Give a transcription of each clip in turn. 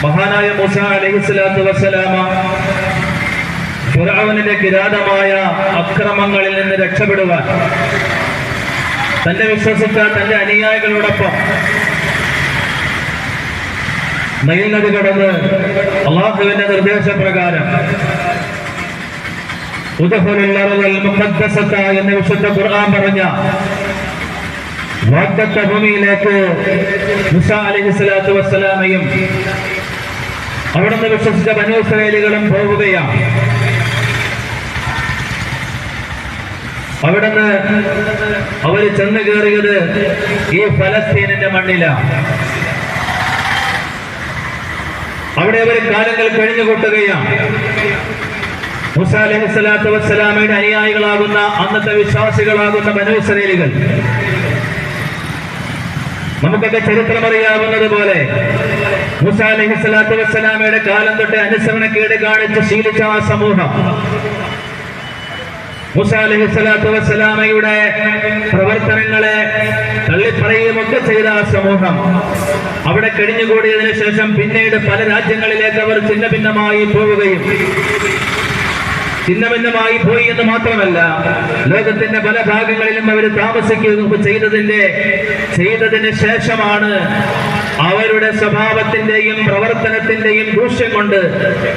മഹാനായ മൂസ അലൈഹിസ്സലാത്തു വസ്സലാമ ഫിർഔനിന്റെ കിരാതമായ അക്രമങ്ങളിൽ നിന്ന് രക്ഷപ്പെടുവാൻ തന്റെ വിശ്വസിച്ച തന്റെ അനുയായികളോടൊപ്പം നൈൽ നദി കടന്ന് അള്ളാഹുവിന്റെ നിർദ്ദേശപ്രകാരം ഉദ്ഖുലുൽ അർളൽ മുഖദ്ദസത എന്ന വിശുദ്ധ ഖുർആൻ പറഞ്ഞ വാഗ്ദത്ത ഭൂമിയിലേക്ക് മൂസ അലൈഹിസ്സലാത്തു വസ്സലാമയും അവിടുന്ന് വിശ്വസിച്ച ബനൂ ഇസ്രായേലുകളും പോവുകയാണ്. അവിടുന്ന് അവർ ചെന്ന് കയറിയത് ഈ ഫലസ്തീനിന്റെ മണ്ണിലാണ്. അവിടെ അവർ കാലങ്ങൾ കഴിഞ്ഞുകൂട്ടുകയാണ്. മൂസ അലൈഹിസ്സലാത്തു വസ്സലാമയുടെ അനുയായികളാകുന്ന അന്നത്തെ വിശ്വാസികളാകുന്ന ബനൂ ഇസ്രായേലുകൾ, നമുക്കൊക്കെ ചരിത്രമറിയാവുന്നത് പോലെ മൂസ അലൈഹിസ്സലാത്തു വസ്സലാമയുടെ കാലം തൊട്ട് അനുസരണക്കേട് കാണിച്ച് ശീലിച്ച ആ സമൂഹം, മൂസ അലൈഹിസ്സലാത്തു വസ്സലാമയുടെ പ്രവർത്തനങ്ങളെ തള്ളിപ്പറയുമൊക്കെ ചെയ്ത ആ സമൂഹം അവിടെ കഴിഞ്ഞുകൂടിയതിനു ശേഷം പിന്നീട് പല രാജ്യങ്ങളിലേക്ക് അവർ ഛിന്ന ഭിന്നമായി പോയി എന്ന് മാത്രമല്ല, ലോകത്തിന്റെ പല ഭാഗങ്ങളിലും അവർ താമസിക്കുകയും ചെയ്തതിന് ശേഷമാണ് അവരുടെ സ്വഭാവത്തിന്റെയും പ്രവർത്തനത്തിന്റെയും ദൂഷ്യം കൊണ്ട്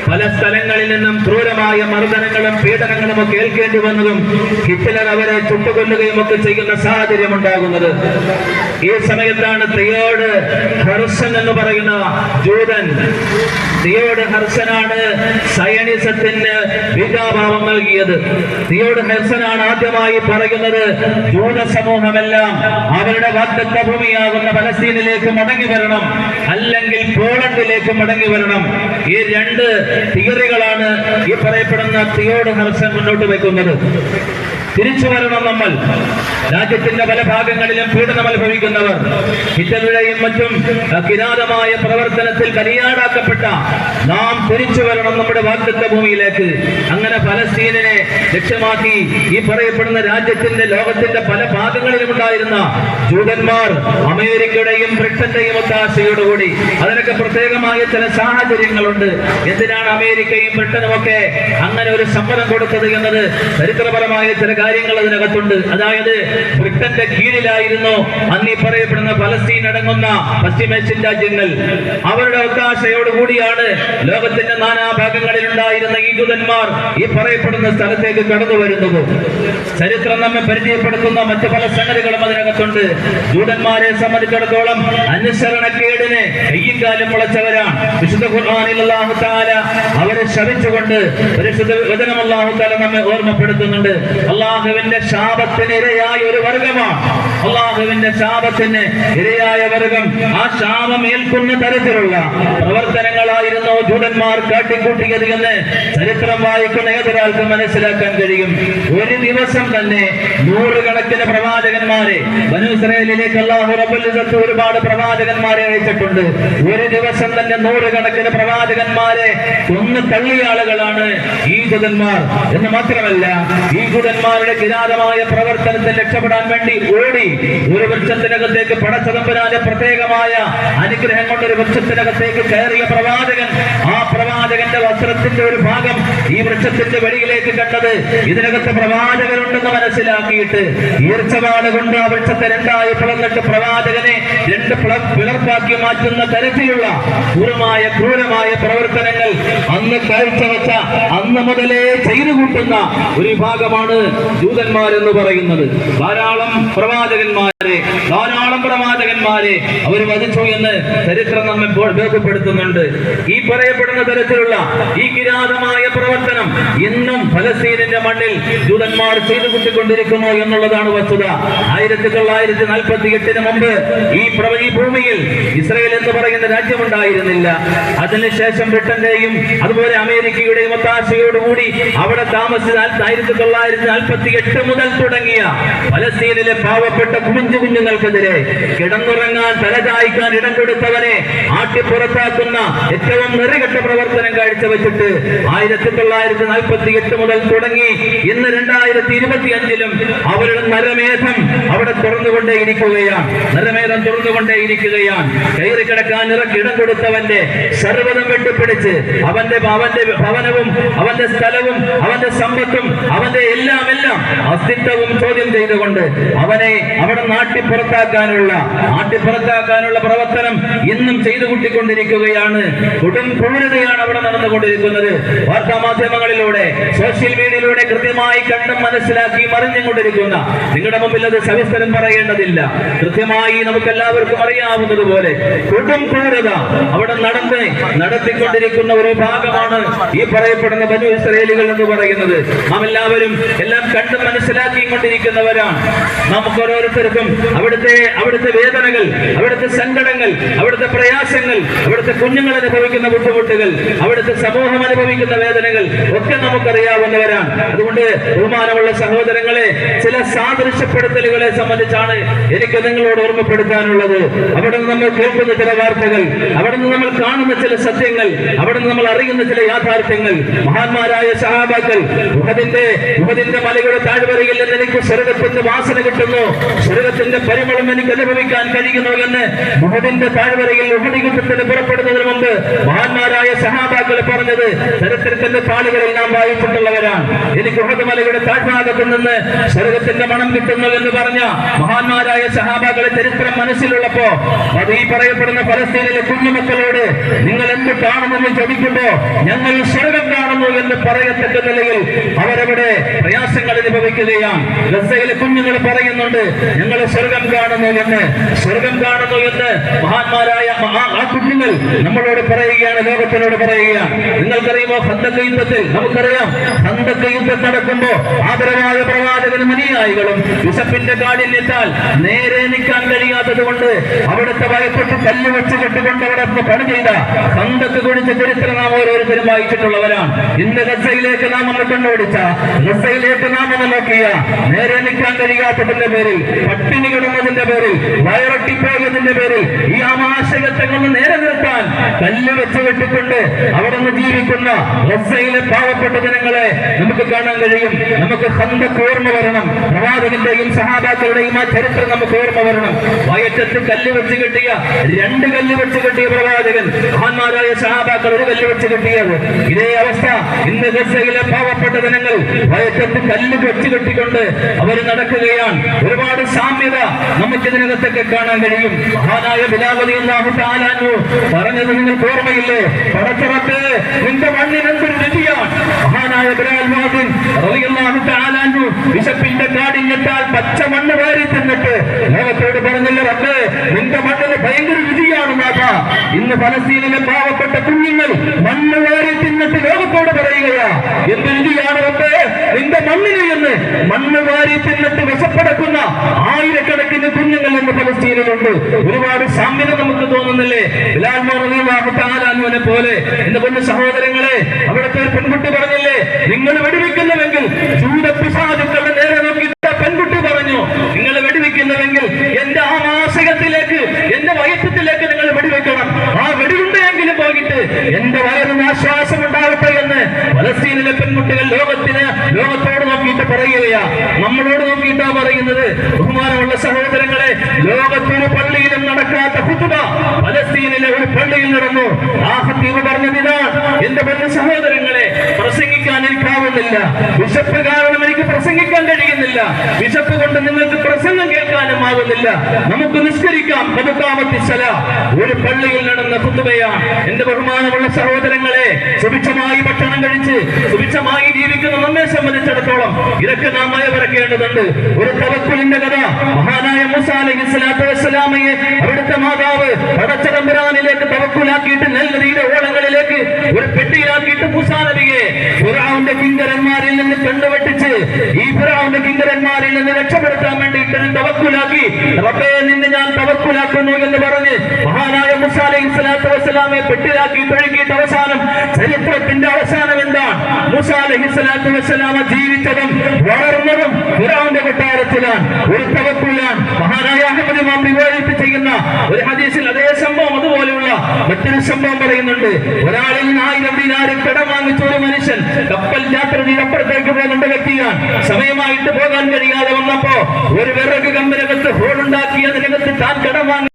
പല സ്ഥലങ്ങളിൽ നിന്നും ക്രൂരമായ മർദ്ദനങ്ങളും പീഡനങ്ങളും ഒക്കെ ഏൽക്കേണ്ടി വന്നതും ഹിറ്റ്ലർ അവരെ ചുട്ടുകൊല്ലുകയും ഒക്കെ ചെയ്യുന്ന സാഹചര്യം ഉണ്ടാകുന്നത്. ഈ സമയത്താണ് തിയോഡ് ഹെർസൻ എന്ന് പറയുന്ന ജൂതൻ, തിയോഡ് ഹെർസനാണ് സയണിസത്തിന് ബീജാഭാവം നൽകിയത്. തിയോഡ് ഹെർസനാണ് ആദ്യമായി പറയുന്നത്, ജൂത സമൂഹമെല്ലാം അവരുടെ വാഗ്ദത്ത ഭൂമിയാകുന്ന ഫലസ്തീനിലേക്ക് മടങ്ങി വരണം, അല്ലെങ്കിൽ പോളണ്ടിലേക്ക് മടങ്ങി വരണം. ഈ രണ്ട് തിയറികളാണ് ഈ പറയപ്പെടുന്ന തിയോഡ് ഹെർസൻ മുന്നോട്ട് വെക്കുന്നത്. തിരിച്ചു വരണം നമ്മൾ, രാജ്യത്തിന്റെ പല ഭാഗങ്ങളിലും പീഡനം അനുഭവിക്കുന്നവർ, ഹിറ്റ്ലറുടെയും മറ്റും കിരാതമായ പ്രവർത്തനത്തിൽ ബലിയാടാക്കപ്പെട്ട നാം തിരിച്ചു വരണം നമ്മുടെ വാഗ്ദത്ത ഭൂമിയിലേക്ക്. അങ്ങനെ ഫലസ്തീനിനെ ലക്ഷ്യമാക്കി ഈ പറയപ്പെടുന്ന രാജ്യത്തിന്റെ ലോകത്തിന്റെ പല ഭാഗങ്ങളിലും ഉണ്ടായിരുന്ന ജൂതന്മാർ അമേരിക്കയുടെയും ബ്രിട്ടന്റെയും ഒത്താശയോടുകൂടി, അതിനൊക്കെ പ്രത്യേകമായ ചില സാഹചര്യങ്ങളുണ്ട്. എന്തിനാണ് അമേരിക്കയും ബ്രിട്ടനും ഒക്കെ അങ്ങനെ ഒരു സമ്മതം കൊടുത്തത് എന്നത് ചരിത്രപരമായ ചില കാര്യങ്ങൾ അതിനകത്തുണ്ട്. അതായത് ബ്രിട്ടന്റെ കീഴിലായിരുന്നു അന്ന് ഈ പറയപ്പെടുന്ന ഫലസ്തീൻ അടങ്ങുന്ന പശ്ചിമേഷ്യൻ രാജ്യങ്ങൾ. അവരുടെ ഒത്താശയോടുകൂടിയാണ് ലോകത്തിന്റെ നാനാഭാഗങ്ങളിൽ ഉണ്ടായിരുന്ന ഈ ജൂതന്മാർ ഈ പറയപ്പെടുന്ന സ്ഥലത്തേക്ക് കടന്നു വരുന്നത്. ചരിത്രം നമ്മെ പരിചയപ്പെടുത്തുന്ന മറ്റു പല സംഗതികളും അതിനകത്തുണ്ട്. ജൂതന്മാരെ സംബന്ധിച്ചിടത്തോളം അനുസരണക്കേടിന് കയ്യും കാലും മുളച്ചവരാണ്. വിശുദ്ധ ഖുർആനിൽ അല്ലാഹു തആല അവരെ ശപിച്ചുകൊണ്ട് പരിശുദ്ധ വചനം അല്ലാഹു തആല നമ്മെ ഓർമ്മപ്പെടുത്തുന്നുണ്ട്. അള്ളാഹുവിന്റെ ശാപത്തിന് ഇരയായ ഒരു വർഗമാണ്, അള്ളാഹുവിന്റെ ശാപത്തിന് ഇരയായ വർഗം. ആ ശാപം ഏൽക്കുന്ന തരത്തിലുള്ള പ്രവർത്തനങ്ങളായിരുന്നു ജൂതന്മാർ കാട്ടിക്കൂട്ടിയത് എന്ന് ചരിത്രം വായിക്കുന്ന ഏതൊരാൾക്കും മനസ്സിലാക്കാൻ കഴിയും. ഒരു ദിവസം തന്നെ നൂറുകണക്കിന് പ്രവാചകന്മാരെ ബനൂ ഇസ്രായേലിലേക്ക് അല്ലാഹു റബ്ബുൽ ഇസ്സത്ത് ഒരുപാട് പ്രവാചകന്മാരെ അയച്ചിട്ടുണ്ട്. ഒരു ദിവസം തന്നെ നൂറുകണക്കിന് പ്രവാചകന്മാരെ കൊന്നു തള്ളിയ ആളുകളാണ് ഈ ജൂതന്മാർ എന്ന് മാത്രമല്ല, ഈ ജൂതന്മാരുടെ കിരാതമായ പ്രവർത്തനത്തിൽ രക്ഷപ്പെടാൻ വേണ്ടി ഓടി ഒരു വൃക്ഷത്തിനകത്തേക്ക് പടച്ചതമ്പുരാന്റെ പ്രത്യേകമായ അനുഗ്രഹം കൊണ്ട് ഒരു വൃക്ഷത്തിനകത്തേക്ക് കയറിയ പ്രവാചകൻ, ആ പ്രവാചകന്റെ വസ്ത്രത്തിന്റെ ഒരു ഭാഗം ഈ വൃക്ഷത്തിന്റെ വെളിയിലേക്ക് കണ്ടത് ഇതിനകത്ത് പ്രവാചകനുണ്ടെന്ന് മനസ്സിലാക്കിയിട്ട് ഈർച്ചവാട് കൊണ്ട് ആ വൃക്ഷത്തെ രണ്ടായി പിളർന്നിട്ട് പ്രവാചകനെ രണ്ട് പിളർപ്പാക്കി മാറ്റുന്ന തരത്തിലുള്ള ക്രൂരമായ പ്രവർത്തനങ്ങൾ അന്ന് കാഴ്ചവെച്ച അന്ന് മുതലേ ചെയ്തു കൂട്ടുന്ന ഒരു വിഭാഗമാണ് ജൂതന്മാരെന്ന് പറയുന്നത്. ധാരാളം പ്രവാചകന്മാരെ അവർ വധിച്ചു എന്ന് ചരിത്രം നമ്മെ ബോധ്യപ്പെടുത്തുന്നുണ്ട്. ഈ പറയപ്പെടുന്ന തരത്തിലുള്ള ഈ കിരാതമായ പ്രവർത്തനം ഇന്നും ഫലസ്തീനിന്റെ മണ്ണിൽ ജൂതന്മാർ ചെയ്തു കൂട്ടിക്കൊണ്ടിരിക്കുന്നു എന്നുള്ളതാണ് വസ്തുത. 1948 മുമ്പ് ഈ ഭൂമിയിൽ ഇസ്രായേൽ എന്ന് പറയുന്ന രാജ്യമുണ്ടായിരുന്നില്ല. അതിനുശേഷം ബ്രിട്ടന്റെയും അതുപോലെ അമേരിക്കയുടെയും ഒത്താശയോടുകൂടി അവിടെ താമസിച്ച 1948 മുതൽ തുടങ്ങിയ ഫലസ്തീനിലെ പാവപ്പെട്ട കുഞ്ഞുങ്ങൾക്കെതിരെ കിടന്നുറങ്ങാൻ തലചായ്ക്കാൻ ഇടം കൊടുത്തവനെ ആട്ടിപ്പുറത്താക്കുന്ന ഏറ്റവും നെറികെട്ട പ്രവർത്തനം കാഴ്ചവെച്ചിട്ട് 1948 മുതൽ തുടങ്ങി ഇന്ന് 2025 അവരുടെ നരമേധം അവിടെ തുറന്നുകൊണ്ടേയിരിക്കുകയാണ്. കയറി കിടക്കാൻ ഇടം കൊടുത്തവന്റെ സർവ്വതം വെട്ടിപ്പിടിച്ച് അവന്റെ ഭവനവും അവന്റെ സ്ഥലവും അവന്റെ സമ്പത്തും അവന്റെ എല്ലാം അസ്തിത്വവും ചോദ്യം ചെയ്തുകൊണ്ട് അവനെ അവിടെ നാട്ടിപ്പുറത്താക്കാനുള്ള പ്രവർത്തനം ഇന്നും ചെയ്തു കൂട്ടിക്കൊണ്ടിരിക്കുകയാണ്. കൊടും ക്രൂരതയാണ് അവിടെ നടന്നുകൊണ്ടിരിക്കുന്നത്. വാർത്താ മാധ്യമങ്ങളിലൂടെ സോഷ്യൽ മീഡിയയിലൂടെ കൃത്യമായി കണ്ടും മനസ്സിലാക്കി മറിഞ്ഞുകൊണ്ടിരിക്കുന്ന, നിങ്ങളുടെ മുമ്പിൽ അത് സവിസ്തരം പറയേണ്ടതില്ല, കൃത്യമായി നമുക്ക് എല്ലാവർക്കും അറിയാവുന്നതുപോലെ കൊടും ക്രൂരത അവിടെ നടത്തിക്കൊണ്ടിരിക്കുന്ന ഒരു ഭാഗമാണ് ഈ പറയപ്പെടുന്ന ബനൂ ഇസ്രായേലുകൾ എന്ന് പറയുന്നത്. നാം എല്ലാവരും എല്ലാം കണ്ടും മനസ്സിലാക്കിക്കൊണ്ടിരിക്കുന്നവരാണ്. നമുക്ക് ഓരോരുത്തർക്കും അവിടുത്തെ വേദനകൾ, അവിടുത്തെ സങ്കടങ്ങൾ, അവിടുത്തെ പ്രയാസങ്ങൾ, അവിടുത്തെ കുഞ്ഞുങ്ങൾ അനുഭവിക്കുന്ന ബുദ്ധിമുട്ടുകൾ, അവിടുത്തെ സമൂഹം അനുഭവിക്കുന്ന വേദനകൾ ഒക്കെ നമുക്കറിയാവുന്നവരാണ്. അതുകൊണ്ട് ബഹുമാനമുള്ള സഹോദരങ്ങളെ, ചില സാദൃശ്യപ്പെടുത്തലുകളെ സംബന്ധിച്ചാണ് എനിക്ക് നിങ്ങളോട് ഓർമ്മപ്പെടുത്താനുള്ളത്. അവിടെ നിന്ന് നമ്മൾ കേൾക്കുന്ന ചില വാർത്തകൾ, അവിടെ നിന്ന് നമ്മൾ കാണുന്ന ചില സത്യങ്ങൾ, അവിടെ നിന്ന് നമ്മൾ അറിയുന്ന ചില യാഥാർത്ഥ്യങ്ങൾ. മഹാന്മാരായ സഹാബാക്കൾ ഉഹദിന്റെ മലയുടെ താഴ്വരയിൽ നിന്ന് എനിക്ക് സ്വർഗത്തിന്റെ വാസന കിട്ടുന്നു, സ്വർഗത്തിന്റെ പരിമളം എനിക്ക് അനുഭവിക്കാൻ കഴിയുന്നു എന്ന് ഉഹദിന്റെ താഴ്വരയിൽ ഉഹദ് യുദ്ധത്തിന് പുറപ്പെടുന്നതിന് മുമ്പ് മഹാന്മാരായ സഹാബാക്കൾ പറഞ്ഞത് ചരിത്രത്തിന്റെ താളുകളിൽ നാം വായിച്ചിട്ടുള്ളവരാണ്. എനിക്ക് ഉഹദ് മലയുടെ താഴ്ഭാഗത്തു നിന്ന് സ്വർഗത്തിന്റെ മണം കിട്ടുന്നു എന്ന് പറഞ്ഞ മഹാന്മാരായ സഹാബാക്കളെ ചരിത്രം മനസ്സിലുള്ളപ്പോ അത് ഈ പറയപ്പെടുന്ന ഫലസ്തീനിലെ കുഞ്ഞുമക്കളോട് നിങ്ങൾ എന്ത് കാണുമെന്ന് ചോദിക്കുമ്പോ ഞങ്ങൾ സ്വർഗം കാണുന്നു എന്ന് പറയത്തക്ക നിലയിൽ അവരവിടെ പ്രയാസങ്ങൾ അനുഭവിക്കുകയാണ്. ഗസയിലെ കുഞ്ഞുങ്ങൾ പറയുന്നുണ്ട് ഞങ്ങൾ സ്വർഗം കാണുന്നു എന്ന് മഹാന്മാരായ ആ കുഞ്ഞുങ്ങൾ നമ്മളോട് പറയുകയാണ്, ലോകത്തിനോട് പറയുകയാണ്. നിങ്ങൾക്കറിയുമോ ഖന്തഖ് യുദ്ധത്തിൽ, നമുക്കറിയാം ഖന്തഖ് യുദ്ധം നടക്കുമ്പോ ആദരവായ പ്രവാചകനും അനുയായികളും വിശപ്പിന്റെ കാഠിന്യത്താൽ നേരെ നിൽക്കാൻ കഴിയാത്തത് കൊണ്ട് അവിടുത്തെ ഭയപ്പെട്ട് കല്ല് വെച്ച് കെട്ടുകൊണ്ട് അവിടെ പണി ചെയ്ത ഖന്തഖ് കുഴിച്ച ചരിത്രം നാം ഓരോരുത്തരും വായിച്ചിട്ടുള്ളവരാണ്. ഇന്ന് ഗസയിലേക്ക് നാം ഒന്ന് കണ്ണോടിച്ച, ഗസയിലേക്ക് നാം ഒന്ന് നോക്കിയ, നേരെ നിൽക്കാൻ കഴിയാത്തതിന്റെ പേരിൽ, പട്ടിണി കിടന്നതിന്റെ പേരിൽ, വയറൊട്ടിപ്പോയതിന്റെ പേരിൽ ഈ ആമാശയത്തെ ഒന്ന് നേരെ നിർത്താൻ കല്ല് വെച്ച് കെട്ടിക്കൊണ്ട് അവിടെ നിന്ന് ജീവിക്കുന്ന ഗസയിലെ പാവപ്പെട്ട ജനങ്ങളെ നമുക്ക് കാണാൻ കഴിയും. നമുക്ക് ഖന്തഖ് ഓർമ്മ വരണം, പ്രവാചകന്റെയും സഹാബാക്കളുടെയും ആ ചരിത്രം നമുക്ക് ഓർമ്മ വരണം. വയറ്റത്ത് കല്ല് വെച്ച് കെട്ടിയ, 2 കല്ല് വെച്ച് കെട്ടിയ പ്രവാചകൻ, മഹാന്മാരായ സഹാബാക്കൾ 1 കല്ല് വെച്ച് കെട്ടിയത്. ഇതേ അവസ്ഥ ഇന്ന് ഗസയിലെ പാവപ്പെട്ട ജനങ്ങൾ വയറ്റത്ത് കല്ല് വെച്ച് കെട്ടിക്കൊണ്ട് അവർ നടക്കുകയാണ്. ഒരുപാട് സാമ്യത നമുക്ക് ഇതിനകത്തൊക്കെ കാണാൻ കഴിയും. മഹാനായ ബിലാൽ റളിയല്ലാഹു തആല അൻഹു പറഞ്ഞത് നിങ്ങൾക്ക് ഓർമ്മയില്ലേ? പടച്ചറപ്പേ നിന്റെ മണ്ണിന് എന്തൊരു രുചിയാണ്. മഹാനായ ബിലാൽ റളിയല്ലാഹു തആല അൻഹു വിശപ്പിന്റെ കാഠിന്യത്താൽ പച്ച മണ്ണ് വാരി തിന്നിട്ട് ലോകത്തോട് പറഞ്ഞല്ലോ, റബ്ബേ നിന്റെ മണ്ണിന് ഭയങ്കര രുചിയാണ് നാഥ. ഇന്ന് ഫലസ്തീനിലെ പാവപ്പെട്ട കുഞ്ഞുങ്ങൾ മണ്ണ് വാരി തിന്നിട്ട് ലോകത്തോട് പറയുകയാ, എന്ത് രുചിയാണ് റബ്ബേ നിന്റെ മണ്ണിന് എന്ന്. മണ്ണ് വാരി തിന്നിട്ട് വിശപ്പടക്കുന്ന ആയിരക്കണക്കിന് കുഞ്ഞുങ്ങൾ ഇന്ന് ഫലസ്തീനിലുണ്ട്. ഒരുപാട് സാമ്യത നമുക്ക് തോന്നുന്നില്ലേ? ബിലാൽ റളിയല്ലാഹു തആല അൻഹുവിനെ പോലെ എന്റെ പൊന്നു സഹോദരങ്ങളെ, അവിടുത്തെ ഒരു പെൺകുട്ടി പറഞ്ഞില്ലേ, നിങ്ങൾ വെടിവെക്കുന്നുവെങ്കിൽ ജൂതപിശാചുക്കളുടെ നേരെ നോക്കി പെൺകുട്ടി പറഞ്ഞു, നിങ്ങൾ വെടിവെക്കുന്നുവെങ്കിൽ എന്റെ ആമാശയത്തിലേക്ക്, എന്റെ വയറ്റത്തിലേക്ക് നിങ്ങൾ വെടിവെക്കണം. ആ വെടിയുണ്ടെങ്കിലും പോയിട്ട് എന്റെ വയറിന് ആശ്വാസം ഉണ്ടാവട്ടെ എന്ന് ഫലസ്തീനിലെ പെൺകുട്ടികൾ ലോകത്തോട് നോക്കിയിട്ട് പറയുകയാ, നമ്മളോട് നോക്കിയിട്ടാ പറയുന്നത്. ബഹുമാനമുള്ള സഹോദരങ്ങളെ, ലോകത്തൊരു പള്ളിയിലും നടക്കാത്ത ഖുതുബ ഫലസ്തീനിലെ ഒരു പള്ളിയിൽ നടന്നു. ആ ഖതീബ് പറഞ്ഞതിതാണ്, എന്റെ പൊന്നു സഹോദരങ്ങളെ, പ്രസംഗിക്കാൻ എനിക്കാവുന്നില്ല, വിശപ്പ് കാരണം എനിക്ക് പ്രസംഗിക്കാൻ കഴിയുന്നില്ല, വിശപ്പ് കൊണ്ട് നിങ്ങൾക്ക് പ്രസംഗം കേൾക്കാനും ആവുന്നില്ല, നമുക്ക് നിസ്കരിക്കാം, ഒരു പള്ളിയിൽ നടന്ന ഖുതുബയാണ്. എന്റെ ബഹുമാനമുള്ള സഹോദരങ്ങളെ, സുഭിക്ഷമായി ഭക്ഷണം കഴിച്ച് സുഭിക്ഷമായി ജീവിക്കുന്ന നമ്മെ സംബന്ധിച്ചിടത്തോളം ഇതൊക്കെ നാം മയവറക്കേണ്ടതുണ്ട്. ഒരു തവക്കുലിന്റെ കഥ, മഹാനായ മൂസാ അലൈഹിസ്സലാത്തു വസ്സലാമയെ അവിടുത്തെ മാതാവ് പടച്ചതമ്പുരാനിലേക്ക് തവക്കുലാക്കിയിട്ട് നെൽനദിയുടെ ഓളങ്ങളിലേക്ക് ഒരു പെട്ടിയിലാക്കിയിട്ട് മൂസാ നബിയെ ഫിർഔന്റെ കിങ്കരന്മാരിൽ നിന്ന് കണ്ടുവെട്ടിച്ച് ഈ ഫിർഔന്റെ കിങ്കരന്മാരിൽ നിന്ന് രക്ഷപ്പെടുത്താൻ വേണ്ടിയിട്ട് തവക്കുലാക്കി, റബ്ബേ നിന്നെ ഞാൻ തവക്കുലാക്കുന്നു എന്ന് പറഞ്ഞ് മഹാനായ മൂസാ അലൈഹിസ്സലാത്തു വസ്സലാമയെ പെട്ടിയിലാക്കി ഒഴുകിയിട്ട് അവസാനം ചരിത്രത്തിന്റെ അവസാനം എന്താണ്? മൂസാ അലൈഹിസ്സലാത്തു വസ്സലാമ ജീവിച്ചതും വളർന്നതും ഫിർഔന്റെ കൊട്ടാരത്തിലാണ്, ഒരു തവക്കുലാണ്. മഹാനായ അഹ്മദ് ഇമാം റിവായത്ത് ചെയ്യുന്ന ഒരു ഹദീസിൽ അതേ സംഭവം, അതുപോലെയുള്ള മറ്റൊരു സംഭവം പറയുന്നുണ്ട്. ഒരാളിൽ 1000 ദിനാർ കടം വാങ്ങിച്ച ഒരു മനുഷ്യൻ കപ്പൽ യാത്രയിൽ അപ്പുറത്തേക്ക് പോകുന്ന വ്യക്തിയാണ്. സമയമായിട്ട് പോകാൻ കഴിയാതെ വന്നപ്പോ ഒരു വിറക് കമ്പിനകത്ത് ഹോളുണ്ടാക്കി അതിനകത്ത് താൻ കടം വാങ്ങി